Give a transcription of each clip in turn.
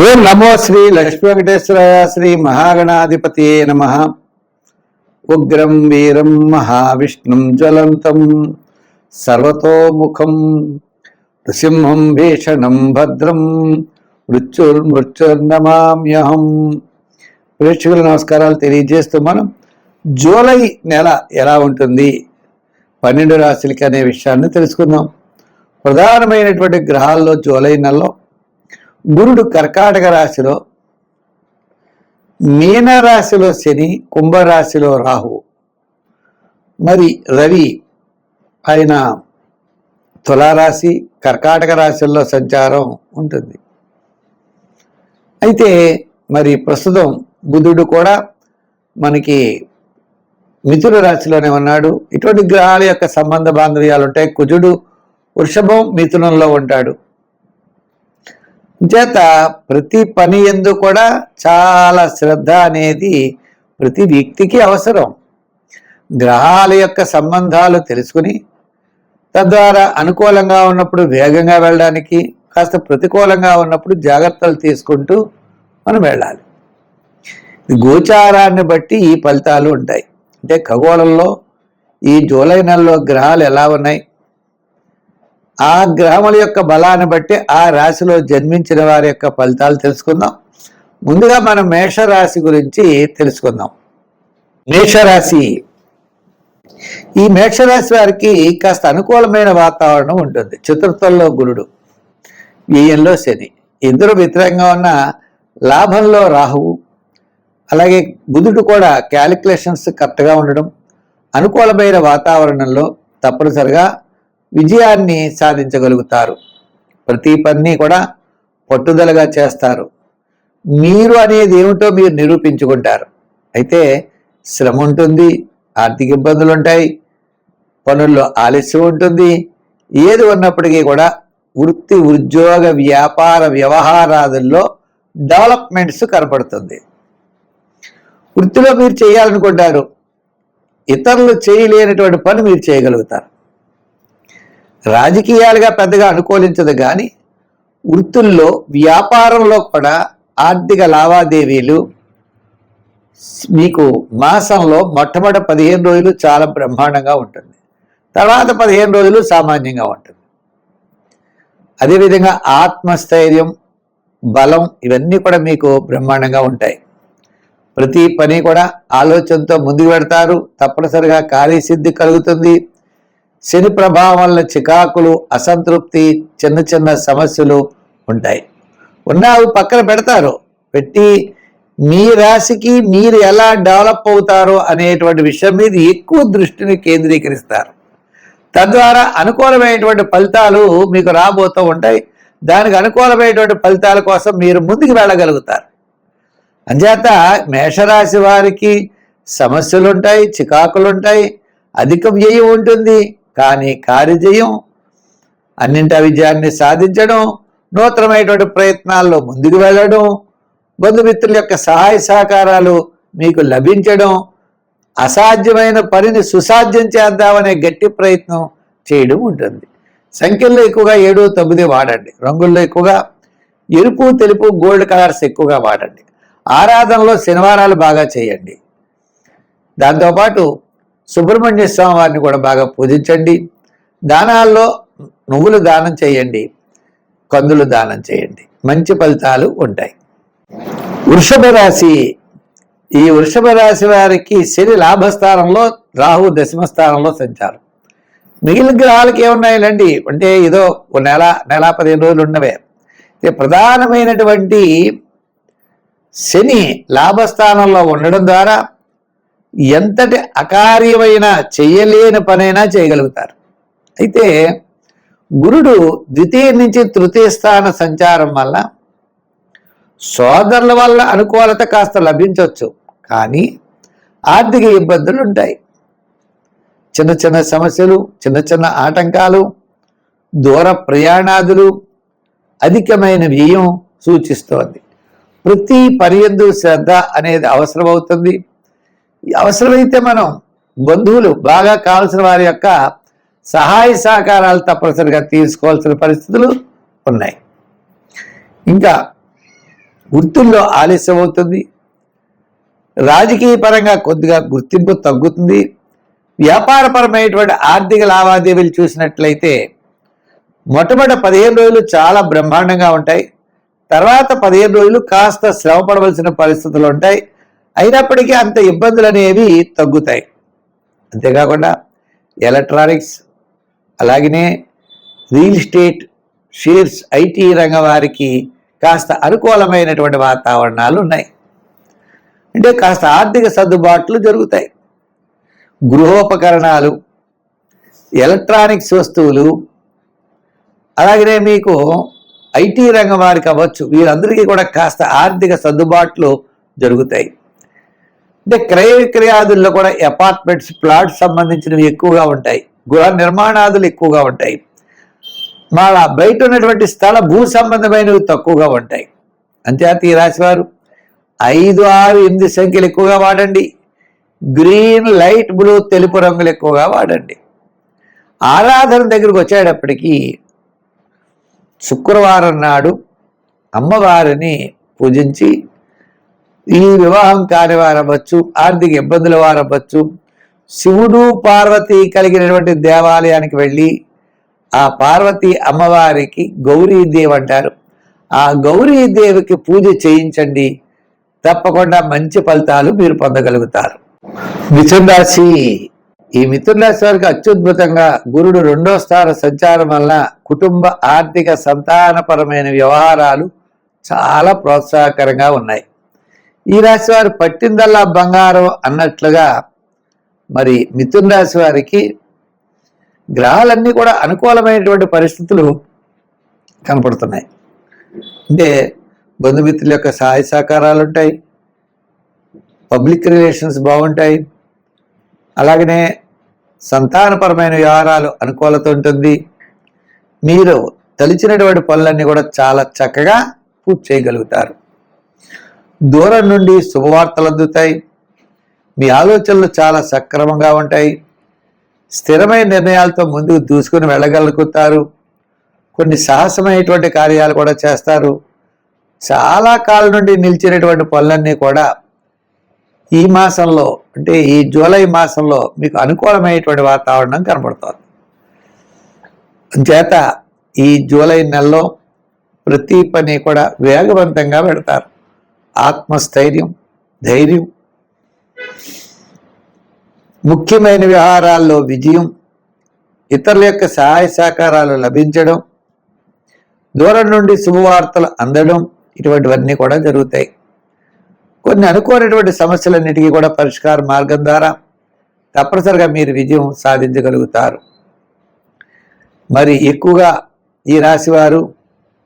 ఓం నమో శ్రీ లక్ష్మీ వెంకటేశ్వరాయ శ్రీ మహాగణాధిపతి నమ. ఉగ్రం వీరం మహావిష్ణుం జ్వలంతం సర్వతోముఖం నృసింహం భీషణం భద్రం మృత్యుర్నమామ్యహం. ప్రేక్షకుల నమస్కారాలు తెలియజేస్తూ మనం జూలై నెల ఎలా ఉంటుంది 12 రాశులకి అనే విషయాన్ని తెలుసుకుందాం. ప్రధానమైనటువంటి గ్రహాల్లో జూలై నెలలో గురుడు కర్కాటక రాశిలో, మీనరాశిలో శని, కుంభరాశిలో రాహు, మరి రవి ఆయన తులారాశి కర్కాటక రాశుల్లో సంచారం ఉంటుంది. అయితే మరి ప్రస్తుతం బుధుడు కూడా మనకి మిథున రాశిలోనే ఉన్నాడు. ఇటువంటి గ్రహాల యొక్క సంబంధ బాంధవ్యాలు ఉంటాయి. కుజుడు వృషభం మిథునంలో ఉంటాడు. చేత ప్రతి పని యందు కూడా చాలా శ్రద్ధ అనేది ప్రతి వ్యక్తికి అవసరం. గ్రహాల యొక్క సంబంధాలు తెలుసుకుని తద్వారా అనుకూలంగా ఉన్నప్పుడు వేగంగా వెళ్ళడానికి, కాస్త ప్రతికూలంగా ఉన్నప్పుడు జాగ్రత్తలు తీసుకుంటూ మనం వెళ్ళాలి. గోచారాన్ని బట్టి ఈ ఫలితాలు ఉంటాయి. అంటే ఖగోళంలో ఈ జూలై నెలలో గ్రహాలు ఎలా ఉన్నాయి, ఆ గ్రహముల యొక్క బలాన్ని బట్టి ఆ రాశిలో జన్మించిన వారి యొక్క ఫలితాలు తెలుసుకుందాం. ముందుగా మనం మేషరాశి గురించి తెలుసుకుందాం. మేషరాశి, ఈ మేషరాశి వారికి కాస్త అనుకూలమైన వాతావరణం ఉంటుంది. చతుర్థంలో గురుడు, వ్యయంలో శని, ఇద్దరు వ్యతిరేకంగా ఉన్న లాభంలో రాహువు, అలాగే బుధుడు కూడా క్యాలిక్యులేషన్స్ కరెక్ట్గా ఉండడం, అనుకూలమైన వాతావరణంలో తప్పనిసరిగా విజయాన్ని సాధించగలుగుతారు. ప్రతి పని కూడా పట్టుదలగా చేస్తారు. మీరు అనేది ఏమిటో మీరు నిరూపించుకుంటారు. అయితే శ్రమ ఉంటుంది, ఆర్థిక ఇబ్బందులు ఉంటాయి, పనుల్లో ఆలస్యం ఉంటుంది. ఏది ఉన్నప్పటికీ కూడా వృత్తి, ఉద్యోగ, వ్యాపార, వ్యవహారాదుల్లో డెవలప్మెంట్స్ కనపడుతుంది. వృత్తిలో మీరు చేయాలనుకుంటారు, ఇతరులు చేయలేనటువంటి పని మీరు చేయగలుగుతారు. రాజకీయాలుగా పెద్దగా అనుకూలించదు, కానీ వృత్తుల్లో, వ్యాపారంలో కూడా ఆర్థిక లావాదేవీలు మీకు మాసంలో మొట్టమొదటి 15 రోజులు చాలా బ్రహ్మాండంగా ఉంటుంది. తర్వాత 15 రోజులు సామాన్యంగా ఉంటుంది. అదేవిధంగా ఆత్మస్థైర్యం, బలం ఇవన్నీ కూడా మీకు బ్రహ్మాండంగా ఉంటాయి. ప్రతి పని కూడా ఆలోచనతో ముందుకు పెడతారు. తప్పనిసరిగా కార్యసిద్ధి కలుగుతుంది. శని ప్రభావం వల్ల చికాకులు, అసంతృప్తి, చిన్న చిన్న సమస్యలు ఉంటాయి. అవి పక్కన పెడతారు. పెట్టి మీ రాశికి మీరు ఎలా డెవలప్ అవుతారో అనేటువంటి విషయం మీద ఎక్కువ దృష్టిని కేంద్రీకరిస్తారు. తద్వారా అనుకూలమైనటువంటి ఫలితాలు మీకు రాబోతూ ఉంటాయి. దానికి అనుకూలమైనటువంటి ఫలితాల కోసం మీరు ముందుకు వెళ్ళగలుగుతారు. అంచేత మేషరాశి వారికి సమస్యలు ఉంటాయి, చికాకులు ఉంటాయి, అధిక వ్యయం ఉంటుంది. కానీ కార్యజయం, అన్నింటి విజయాన్ని సాధించడం, నూతనమైనటువంటి ప్రయత్నాల్లో ముందుకు వెళ్ళడం, బంధుమిత్రుల యొక్క సహాయ సహకారాలు మీకు లభించడం, అసాధ్యమైన పనిని సుసాధ్యం చేద్దామనే గట్టి ప్రయత్నం చేయడం ఉంటుంది. సంఖ్యల్లో ఎక్కువగా 7, 9 వాడండి. రంగుల్లో ఎక్కువగా ఎరుపు, తెలుపు, గోల్డ్ కలర్స్ ఎక్కువగా వాడండి. ఆరాధనలో శనివారాలు బాగా చేయండి. దాంతోపాటు సుబ్రహ్మణ్య స్వామి వారిని కూడా బాగా పూజించండి. దానాల్లో నువ్వులు దానం చేయండి, కందులు దానం చేయండి. మంచి ఫలితాలు ఉంటాయి. వృషభ రాశి, ఈ వృషభ రాశి వారికి శని లాభస్థానంలో, రాహు దశమ స్థానంలో సంచారం. మిగిలిన గ్రహాలకి ఏమున్నాయిలండి అంటే ఏదో నెల 15 రోజులు ఉన్నవే. ప్రధానమైనటువంటి శని లాభస్థానంలో ఉండడం ద్వారా ఎంతటి అకార్యమైన చెయ్యలేని పనైనా చేయగలుగుతారు. అయితే గురుడు ద్వితీయ నుంచి తృతీయ స్థాన సంచారం వల్ల సోదరుల వల్ల అనుకూలత కాస్త లభించవచ్చు, కానీ ఆర్థిక ఇబ్బందులు ఉంటాయి. చిన్న చిన్న సమస్యలు, చిన్న చిన్న ఆటంకాలు, దూర ప్రయాణాదులు, అధికమైన వ్యయం సూచిస్తోంది. ప్రతి పర్యందు శ్రద్ధ అనేది అవసరమవుతుంది. అవసరమైతే మనం బంధువులు, బాగా కావాల్సిన వారి యొక్క సహాయ సహకారాలు తప్పనిసరిగా తీసుకోవాల్సిన పరిస్థితులు ఉన్నాయి. ఇంకా వృత్తుల్లో ఆలస్యం అవుతుంది, రాజకీయ పరంగా కొద్దిగా గుర్తింపు తగ్గుతుంది. వ్యాపారపరమైనటువంటి ఆర్థిక లావాదేవీలు చూసినట్లయితే మొట్టమొదటి 15 రోజులు చాలా బ్రహ్మాండంగా ఉంటాయి. తర్వాత 15 రోజులు కాస్త శ్రమ పడవలసిన పరిస్థితులు ఉంటాయి. అయినప్పటికీ అంత ఇబ్బందులు అనేవి తగ్గుతాయి. అంతేకాకుండా ఎలక్ట్రానిక్స్, అలాగనే రియల్ ఎస్టేట్, షేర్స్, ఐటీ రంగం వారికి కాస్త అనుకూలమైనటువంటి వాతావరణాలు ఉన్నాయి. అంటే కాస్త ఆర్థిక సర్దుబాట్లు జరుగుతాయి. గృహోపకరణాలు, ఎలక్ట్రానిక్స్ వస్తువులు, అలాగనే మీకు ఐటీ రంగం వారికి అవ్వచ్చు, వీరందరికీ కూడా కాస్త ఆర్థిక సర్దుబాట్లు జరుగుతాయి. అంటే క్రయ విక్రయాదుల్లో కూడా అపార్ట్మెంట్స్, ప్లాట్స్ సంబంధించినవి ఎక్కువగా ఉంటాయి. గృహ నిర్మాణాదులు ఎక్కువగా ఉంటాయి. మళ్ళా బయట ఉన్నటువంటి స్థల భూ సంబంధమైనవి తక్కువగా ఉంటాయి. అంతేత ఈ రాశివారు 5, 6, 8 సంఖ్యలు ఎక్కువగా వాడండి. గ్రీన్, లైట్ బ్లూ, తెలుపు రంగులు ఎక్కువగా వాడండి. ఆరాధన దగ్గరకు వచ్చేటప్పటికీ శుక్రవారం నాడు అమ్మవారిని పూజించి, ఈ వివాహం కాని వారవచ్చు, ఆర్థిక ఇబ్బందుల వారవచ్చు, శివుడు పార్వతి కలిగినటువంటి దేవాలయానికి వెళ్ళి ఆ పార్వతి అమ్మవారికి గౌరీదేవి అంటారు, ఆ గౌరీదేవికి పూజ చేయించండి. తప్పకుండా మంచి ఫలితాలు మీరు పొందగలుగుతారు. మిథున రాశి, ఈ మిథున రాశి వారికి అత్యద్భుతంగా గురుడు 2వ స్థాన సంచారం వల్ల కుటుంబ, ఆర్థిక, సంతానపరమైన వ్యవహారాలు చాలా ప్రోత్సాహకరంగా ఉన్నాయి. ఈ రాశి వారు పట్టిందల్లా బంగారం అన్నట్లుగా మరి మిథున రాశి వారికి గ్రహాలన్నీ కూడా అనుకూలమైనటువంటి పరిస్థితులు కనపడుతున్నాయి. అంటే బంధుమిత్రుల యొక్క సహాయ సహకారాలు ఉంటాయి, పబ్లిక్ రిలేషన్స్ బాగుంటాయి, అలాగనే సంతానపరమైన వ్యవహారాలు అనుకూలత ఉంటుంది. మీరు తలిచినటువంటి పనులన్నీ కూడా చాలా చక్కగా పూర్తి చేయగలుగుతారు. దూరం నుండి శుభవార్తలు అందుతాయి. మీ ఆలోచనలు చాలా సక్రమంగా ఉంటాయి. స్థిరమైన నిర్ణయాలతో ముందుకు దూసుకుని వెళ్ళగలుగుతారు. కొన్ని సాహసమైనటువంటి కార్యాలు కూడా చేస్తారు. చాలా కాలం నుండి నిలిచినటువంటి పనులన్నీ కూడా ఈ మాసంలో, అంటే ఈ జూలై మాసంలో మీకు అనుకూలమైనటువంటి వాతావరణం కనబడుతుంది. చేత ఈ జూలై నెలలో ప్రతి పని కూడా వేగవంతంగా పెడతారు. ఆత్మస్థైర్యం, ధైర్యం, ముఖ్యమైన వ్యవహారాల్లో విజయం, ఇతరుల యొక్క సహాయ సహకారాలు లభించడం, దూరం నుండి శుభవార్తలు అందడం, ఇటువంటివన్నీ కూడా జరుగుతాయి. కొన్ని అనుకోనటువంటి సమస్యలన్నిటికీ కూడా పరిష్కార మార్గం ద్వారా తప్పనిసరిగా మీరు విజయం సాధించగలుగుతారు. మరి ఎక్కువగా ఈ రాశివారు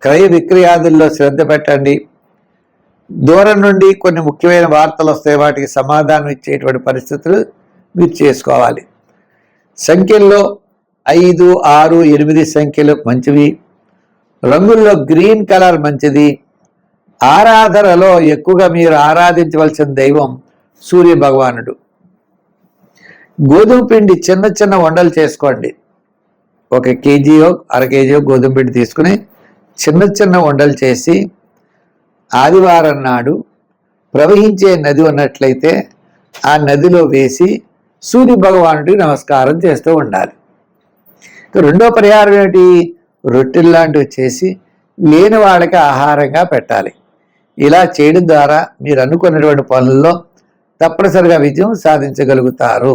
క్రయ విక్రయాదుల్లో శ్రద్ధ పెట్టండి. దూరం నుండి కొన్ని ముఖ్యమైన వార్తలు వస్తాయి, వాటికి సమాధానం ఇచ్చేటువంటి పరిస్థితులు మీరు చేసుకోవాలి. సంఖ్యల్లో 5, 6, 8 సంఖ్యలు మంచివి. రంగుల్లో గ్రీన్ కలర్ మంచిది. ఆరాధనలో ఎక్కువగా మీరు ఆరాధించవలసిన దైవం సూర్య భగవానుడు. గోధుమ పిండి చిన్న చిన్న వండలు చేసుకోండి. 1 కేజీయో 1/2 కేజీయో గోధుమ పిండి తీసుకుని చిన్న చిన్న వండలు చేసి ఆదివారం నాడు ప్రవహించే నది ఉన్నట్లయితే ఆ నదిలో వేసి సూర్య భగవానుడికి నమస్కారం చేస్తూ ఉండాలి. రెండో పరిహారం ఏమిటి? రొట్టెలు లాంటివి చేసి లేని వాళ్ళకి ఆహారంగా పెట్టాలి. ఇలా చేయడం ద్వారా మీరు అనుకున్నటువంటి పనుల్లో తప్పనిసరిగా విజయం సాధించగలుగుతారు.